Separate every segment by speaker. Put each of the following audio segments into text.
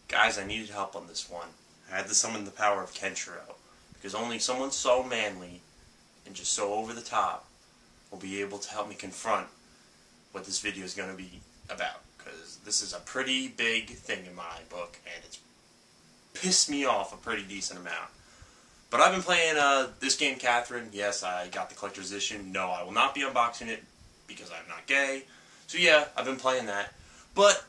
Speaker 1: Guys, I needed help on this one. I had to summon the power of Kenshiro, because only someone so manly and just so over the top will be able to help me confront what this video is going to be about, because this is a pretty big thing in my book, and it's pissed me off a pretty decent amount. But I've been playing this game, Catherine. Yes, I got the collector's edition. No, I will not be unboxing it, because I'm not gay. So yeah, I've been playing that. But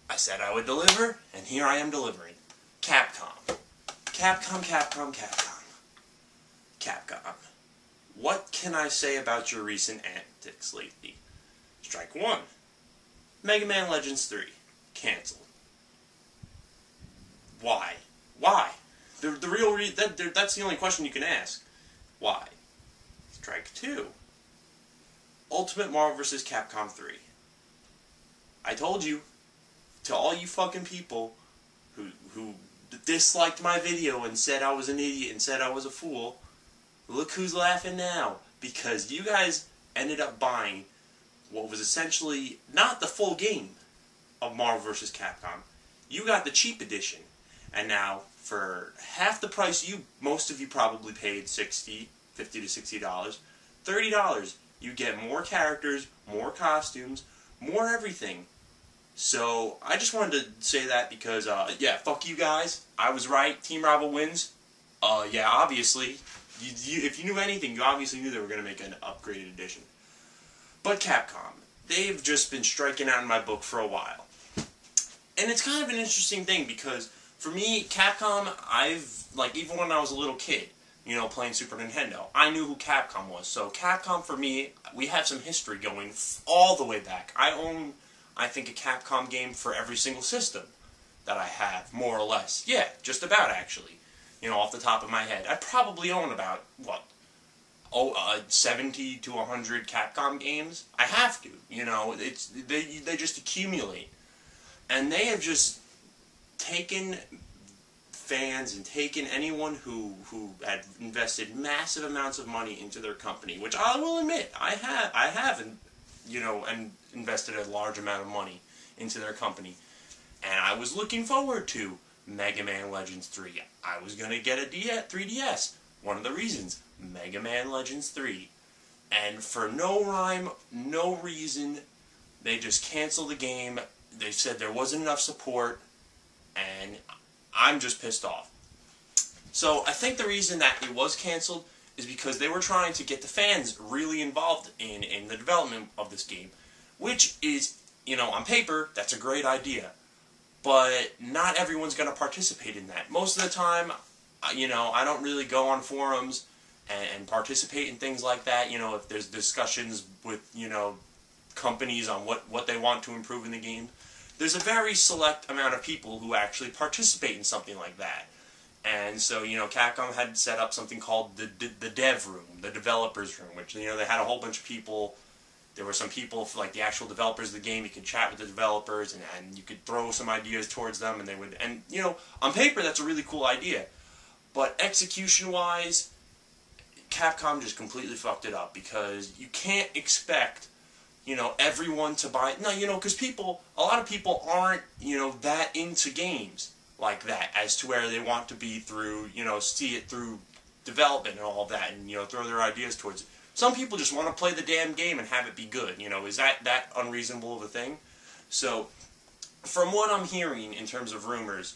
Speaker 1: I said I would deliver, and here I am delivering. Capcom. Capcom. What can I say about your recent antics lately? Strike 1. Mega Man Legends 3. Cancelled. Why? Why? The real that's the only question you can ask. Why? Strike 2. Ultimate Marvel vs. Capcom 3. I told you, to all you fucking people who disliked my video and said I was an idiot and said I was a fool, look who's laughing now. Because you guys ended up buying what was essentially not the full game of Marvel vs. Capcom. You got the cheap edition. And now, for half the price most of you probably paid, $50 to $60, $30, you get more characters, more costumes, more everything. So, I just wanted to say that because, yeah, fuck you guys. I was right. Team Rival wins. Yeah, obviously. If you knew anything, you obviously knew they were going to make an upgraded edition. But Capcom, they've just been striking out in my book for a while. And it's kind of an interesting thing because, for me, Capcom, even when I was a little kid, playing Super Nintendo, I knew who Capcom was. So Capcom, for me, we have some history going all the way back. I own, I think, a Capcom game for every single system that I have, more or less. Yeah, just about, actually. Off the top of my head. I probably own about, 70 to 100 Capcom games. I have to, they just accumulate. And they have just taken fans and taken anyone who had invested massive amounts of money into their company, which I will admit, I have, and invested a large amount of money into their company. And I was looking forward to Mega Man Legends 3. I was going to get a 3DS. One of the reasons, Mega Man Legends 3. And for no rhyme, no reason, they just canceled the game. They said there wasn't enough support, and I'm just pissed off. So I think the reason that it was canceled is because they were trying to get the fans really involved in the development of this game, which is, on paper, that's a great idea. But not everyone's going to participate in that. Most of the time, I don't really go on forums and participate in things like that. If there's discussions with, companies on what they want to improve in the game, there's a very select amount of people who actually participate in something like that. And so, Capcom had set up something called the dev room, the developers room, which, they had a whole bunch of people. There were some people, like the actual developers of the game, you could chat with the developers, and you could throw some ideas towards them, and they would, and, on paper, that's a really cool idea. But execution-wise, Capcom just completely fucked it up, because you can't expect, everyone to buy, because a lot of people aren't, that into games like that, as to where they want to be through, see it through development and all of that, and, throw their ideas towards it. Some people just want to play the damn game and have it be good. Is that unreasonable of a thing? So, from what I'm hearing in terms of rumors,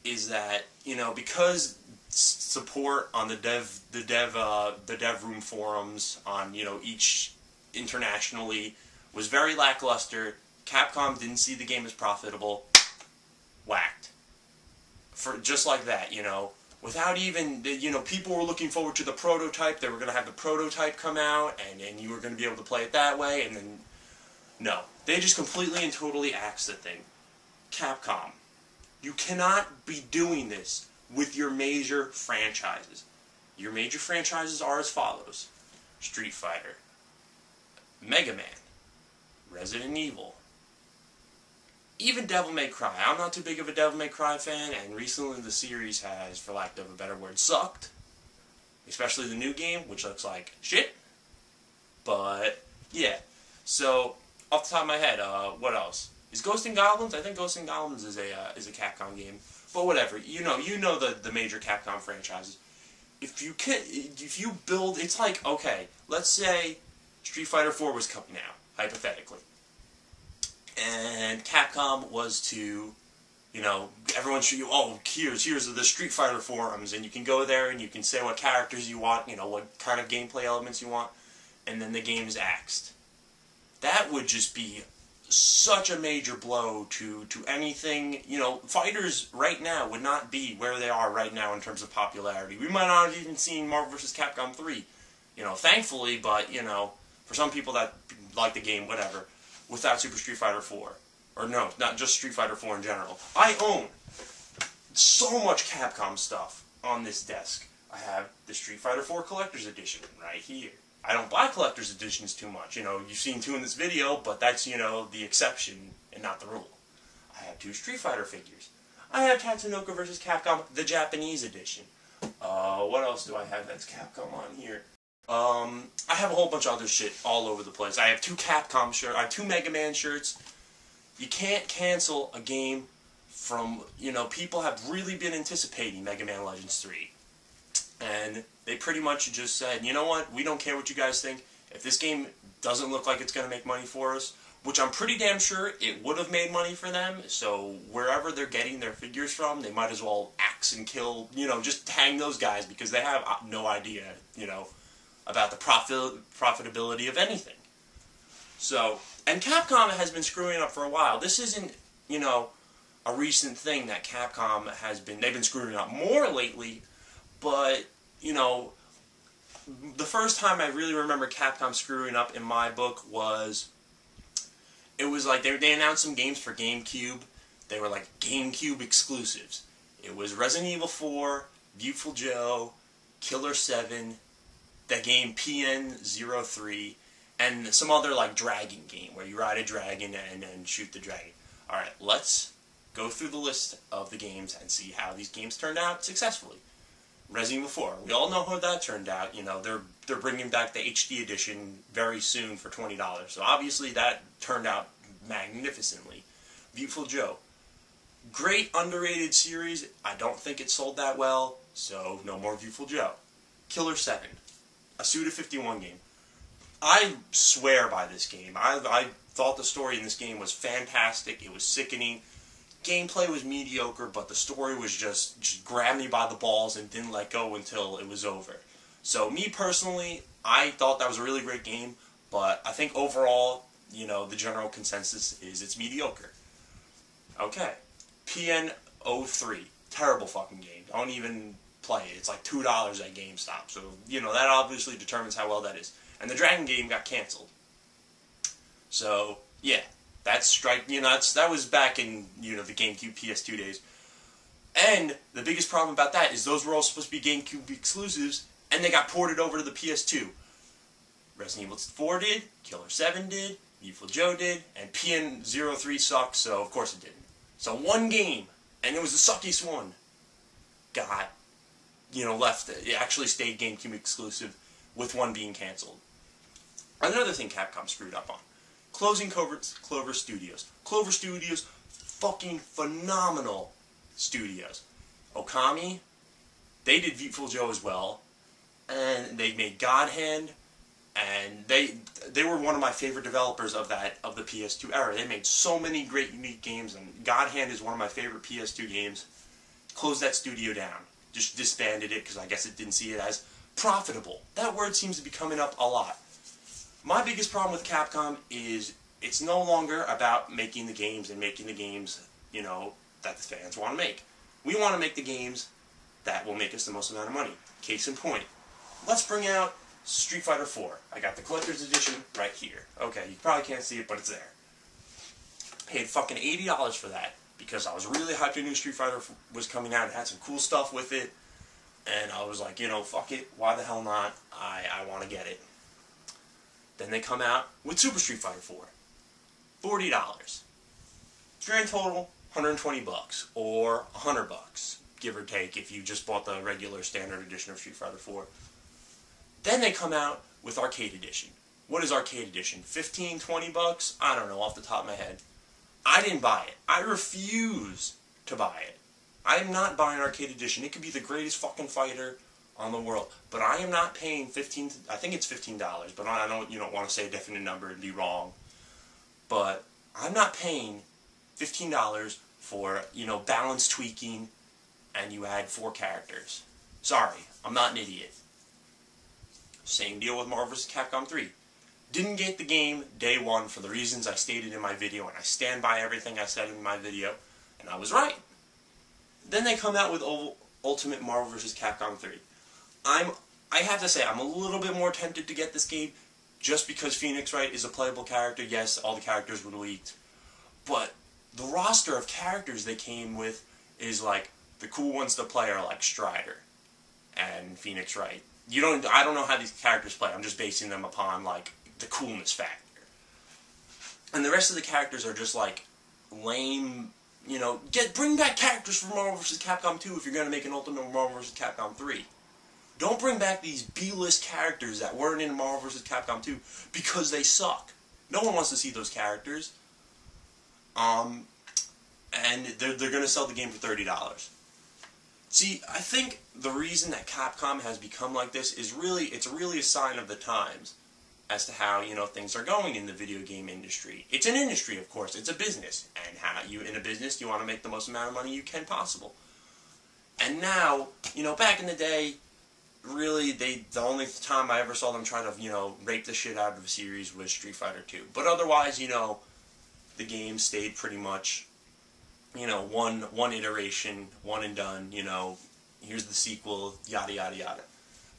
Speaker 1: is that because support on the dev room forums on each internationally was very lackluster, Capcom didn't see the game as profitable, whacked. For just like that, without even, people were looking forward to the prototype. They were going to have the prototype come out, and you were going to be able to play it that way, and then, no. They just completely and totally axed the thing. Capcom, you cannot be doing this with your major franchises. Your major franchises are as follows: Street Fighter, Mega Man, Resident Evil, even Devil May Cry. I'm not too big of a Devil May Cry fan, and recently the series has, for lack of a better word, sucked. Especially the new game, which looks like shit. But, yeah. So, off the top of my head, what else? Is Ghosts and Goblins? I think Ghosts and Goblins is a Capcom game. But whatever. You know the major Capcom franchises. If you build, it's like, okay, let's say Street Fighter 4 was coming out, hypothetically. And Capcom was to, everyone should, here's the Street Fighter forums, and you can go there and you can say what characters you want, what kind of gameplay elements you want, and then the game's axed. That would just be such a major blow to anything. Fighters right now would not be where they are right now in terms of popularity. We might not have even seen Marvel vs. Capcom 3, thankfully, but, for some people that like the game, whatever, without Super Street Fighter 4. Or no, not just Street Fighter 4 in general. I own so much Capcom stuff on this desk. I have the Street Fighter 4 Collector's Edition right here. I don't buy Collector's Editions too much. You've seen 2 in this video, but that's, the exception and not the rule. I have 2 Street Fighter figures. I have Tatsunoko vs. Capcom, the Japanese edition. What else do I have that's Capcom on here? I have a whole bunch of other shit all over the place. I have 2 Capcom shirts. I have 2 Mega Man shirts. You can't cancel a game from, people have really been anticipating Mega Man Legends 3. And they pretty much just said, you know what, we don't care what you guys think. If this game doesn't look like it's going to make money for us, which I'm pretty damn sure it would have made money for them, so wherever they're getting their figures from, they might as well axe and kill, just hang those guys, because they have no idea, about the profitability of anything. So, and Capcom has been screwing up for a while. This isn't, a recent thing that Capcom they've been screwing up more lately, but, the first time I really remember Capcom screwing up in my book was, it was like they announced some games for GameCube. They were like GameCube exclusives. It was Resident Evil 4, Beautiful Joe, Killer 7, the game PN03, and some other like dragon game where you ride a dragon and shoot the dragon. Alright, let's go through the list of the games and see how these games turned out successfully. Resident Evil 4, we all know how that turned out. They're bringing back the HD edition very soon for $20. So obviously that turned out magnificently. Beautiful Joe, great underrated series. I don't think it sold that well, so no more Beautiful Joe. Killer 7, a Suda51 game. I swear by this game. I thought the story in this game was fantastic. It was sickening. Gameplay was mediocre, but the story was just grabbed me by the balls and didn't let go until it was over. So me personally, I thought that was a really great game, but I think overall, the general consensus is it's mediocre. Okay. PN03, terrible fucking game. Don't even play it. It's like $2 at GameStop, so, that obviously determines how well that is. And the Dragon game got canceled. So, yeah. That's that was back in, the GameCube PS2 days. And the biggest problem about that is those were all supposed to be GameCube exclusives, and they got ported over to the PS2. Resident Evil 4 did, Killer 7 did, Beautiful Joe did, and PN03 sucked, so of course it didn't. So one game, and it was the suckiest one, got, left. It actually stayed GameCube exclusive, with one being canceled. Another thing Capcom screwed up on. Closing Clover Studios. Clover Studios, fucking phenomenal studios. Okami, they did Beautiful Joe as well, and they made God Hand, and they were one of my favorite developers of the PS2 era. They made so many great unique games, and God Hand is one of my favorite PS2 games. Closed that studio down. Just disbanded it because I guess it didn't see it as profitable. That word seems to be coming up a lot. My biggest problem with Capcom is it's no longer about making the games and making the games, that the fans want to make. We want to make the games that will make us the most amount of money. Case in point, let's bring out Street Fighter 4. I got the collector's edition right here. Okay, you probably can't see it, but it's there. Paid fucking $80 for that because I was really hyped. I knew Street Fighter was coming out. It had some cool stuff with it. And I was like, fuck it. Why the hell not? I want to get it. Then they come out with Super Street Fighter 4. $40. Grand total, $120 or $100, give or take, if you just bought the regular standard edition of Street Fighter 4. Then they come out with Arcade Edition. What is Arcade Edition? $15, $20? I don't know, off the top of my head. I didn't buy it. I refuse to buy it. I am not buying Arcade Edition. It could be the greatest fucking fighter on the world, but I am not paying I think it's $15, but I know you don't want to say a definite number and be wrong, but I'm not paying $15 for, balance tweaking and you add 4 characters. Sorry, I'm not an idiot. Same deal with Marvel vs. Capcom 3. Didn't get the game day one for the reasons I stated in my video, and I stand by everything I said in my video, and I was right. Then they come out with Ultimate Marvel vs. Capcom 3. I have to say, I'm a little bit more tempted to get this game just because Phoenix Wright is a playable character. Yes, all the characters were leaked, but the roster of characters they came with is like, the cool ones to play are like Strider and Phoenix Wright. I don't know how these characters play. I'm just basing them upon like the coolness factor. And the rest of the characters are just like lame, bring back characters from Marvel vs. Capcom 2 if you're going to make an Ultimate Marvel vs. Capcom 3. Don't bring back these B-list characters that weren't in Marvel vs. Capcom 2 because they suck. No one wants to see those characters. And they're going to sell the game for $30. See, I think the reason that Capcom has become like this is it's really a sign of the times as to how, things are going in the video game industry. It's an industry, of course. It's a business. And in a business, you want to make the most amount of money you can possible. And now, back in the day, really, the only time I ever saw them try to, rape the shit out of a series was Street Fighter 2. But otherwise, the game stayed pretty much, one iteration, one and done, here's the sequel, yada, yada, yada.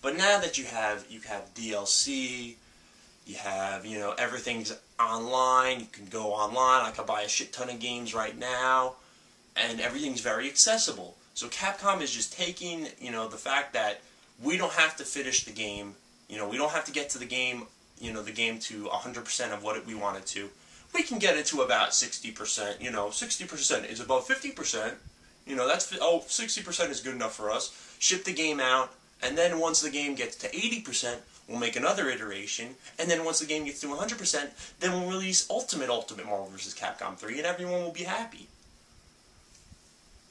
Speaker 1: But now that you have DLC, you have, everything's online, you can go online, I can buy a shit ton of games right now, and everything's very accessible. So Capcom is just taking, the fact that we don't have to finish the game, we don't have to get to the game, the game to 100% of what we want it to. We can get it to about 60%, 60% is above 50%, 60% is good enough for us. Ship the game out, and then once the game gets to 80%, we'll make another iteration, and then once the game gets to 100%, then we'll release Ultimate Marvel vs. Capcom 3, and everyone will be happy.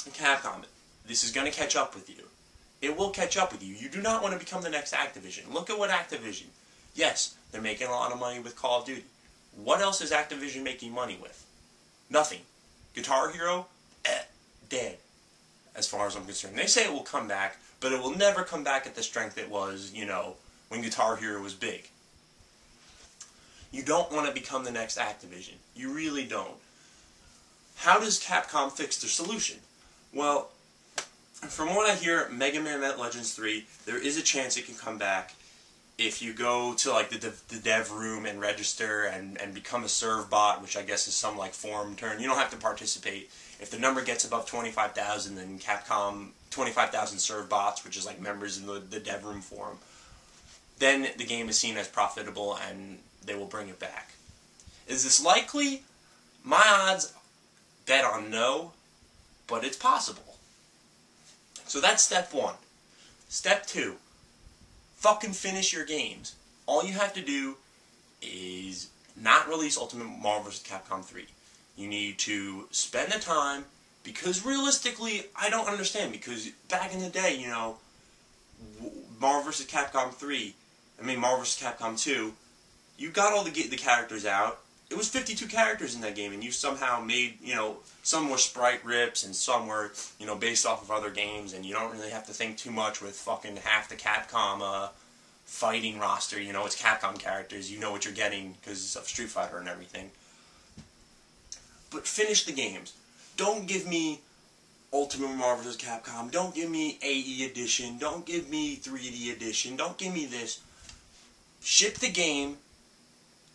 Speaker 1: And Capcom, this is going to catch up with you. It will catch up with you. You do not want to become the next Activision. Look at what Activision... Yes, they're making a lot of money with Call of Duty. What else is Activision making money with? Nothing. Guitar Hero? Dead. As far as I'm concerned. They say it will come back, but it will never come back at the strength it was, when Guitar Hero was big. You don't want to become the next Activision. You really don't. How does Capcom fix their solution? Well, from what I hear, Mega Man Legends 3, there is a chance it can come back if you go to like the dev room and register and become a serve bot, which I guess is some like forum term. You don't have to participate. If the number gets above 25,000, then Capcom 25,000 serve bots, which is like members in the dev room forum, then the game is seen as profitable and they will bring it back. Is this likely? My odds bet on no, but it's possible. So that's step 1. Step 2. Fucking finish your games. All you have to do is not release Ultimate Marvel vs. Capcom 3. You need to spend the time, because realistically, I don't understand, because back in the day, Marvel vs. Capcom 3, Marvel vs. Capcom 2, you got all the characters out. It was 52 characters in that game, and you somehow made, some were sprite rips, and some were, based off of other games, and you don't really have to think too much with fucking half the Capcom fighting roster. It's Capcom characters, you know what you're getting because of Street Fighter and everything. But finish the games. Don't give me Ultimate Marvel vs. Capcom, don't give me AE Edition, don't give me 3D Edition, don't give me this. Ship the game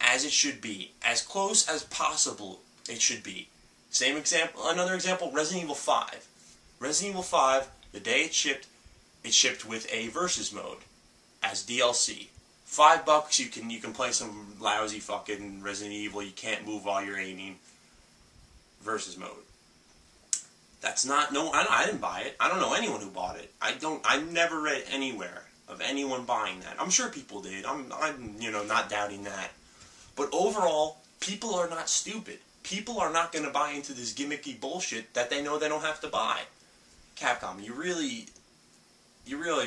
Speaker 1: as it should be, as close as possible it should be. Same example, another example, Resident Evil 5. Resident Evil 5, the day it shipped with a versus mode as DLC. $5, you can play some lousy fucking Resident Evil, you can't move while you're aiming, versus mode. That's not, I didn't buy it. I don't know anyone who bought it. I never read anywhere of anyone buying that. I'm sure people did. I'm not doubting that. But overall, people are not stupid. people are not going to buy into this gimmicky bullshit that they know they don't have to buy. Capcom, you're really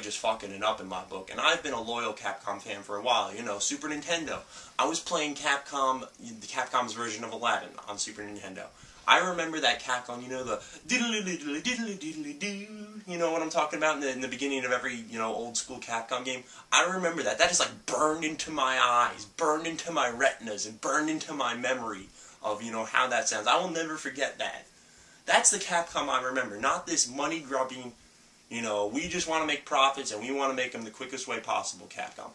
Speaker 1: just fucking it up in my book. And I've been a loyal Capcom fan for a while. You know, Super Nintendo. I was playing Capcom's version of Aladdin on Super Nintendo. I remember that Capcom, you know, the diddly-diddly-diddly-diddly-doo, you know what I'm talking about in the beginning of every, you know, old school Capcom game. I remember that. That is like burned into my eyes, burned into my retinas, and burned into my memory of, you know, how that sounds. I will never forget that. That's the Capcom I remember, not this money-grubbing, you know, we just want to make profits and we want to make them the quickest way possible, Capcom.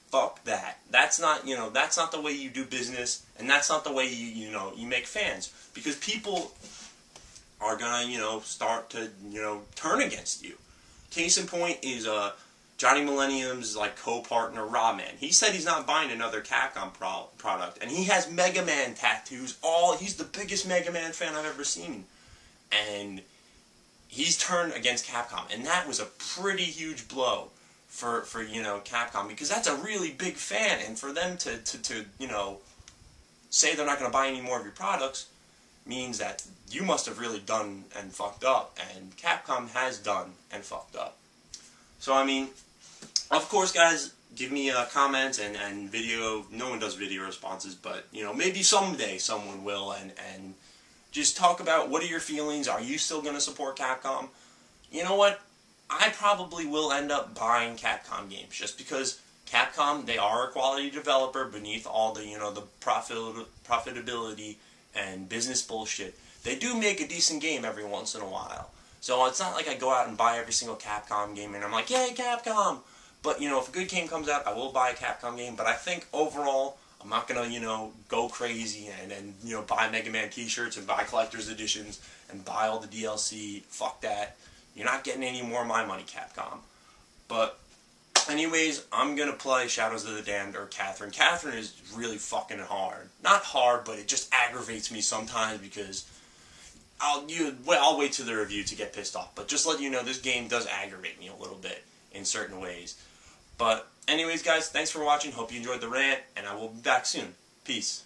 Speaker 1: Fuck that. That's not, you know, that's not the way you do business, and that's not the way you know, you make fans. Because people are gonna, you know, start to, you know, turn against you. Case in point is Johnny Millennium's like co-partner Rawman. He said he's not buying another Capcom product, and he has Mega Man tattoos. He's the biggest Mega Man fan I've ever seen, and he's turned against Capcom, and that was a pretty huge blow for you know, Capcom, because that's a really big fan, and for them to you know, say they're not going to buy any more of your products means that you must have really done and fucked up, and Capcom has done and fucked up. So, I mean, of course, guys, give me comments and video. No one does video responses, but, you know, maybe someday someone will, and just talk about what are your feelings. Are you still going to support Capcom? You know what? I probably will end up buying Capcom games, just because Capcom, they are a quality developer beneath all the, you know, the profitability and business bullshit. They do make a decent game every once in a while. So it's not like I go out and buy every single Capcom game and I'm like, yay, Capcom! But, you know, if a good game comes out, I will buy a Capcom game. But I think overall, I'm not going to, you know, go crazy and, you know, buy Mega Man t-shirts and buy collector's editions and buy all the DLC. Fuck that. You're not getting any more of my money, Capcom. But anyways, I'm going to play Shadows of the Damned or Catherine. Catherine is really fucking hard. Not hard, but it just aggravates me sometimes because I'll wait till the review to get pissed off. But just let you know, this game does aggravate me a little bit in certain ways. But anyways, guys, thanks for watching. Hope you enjoyed the rant, and I will be back soon. Peace.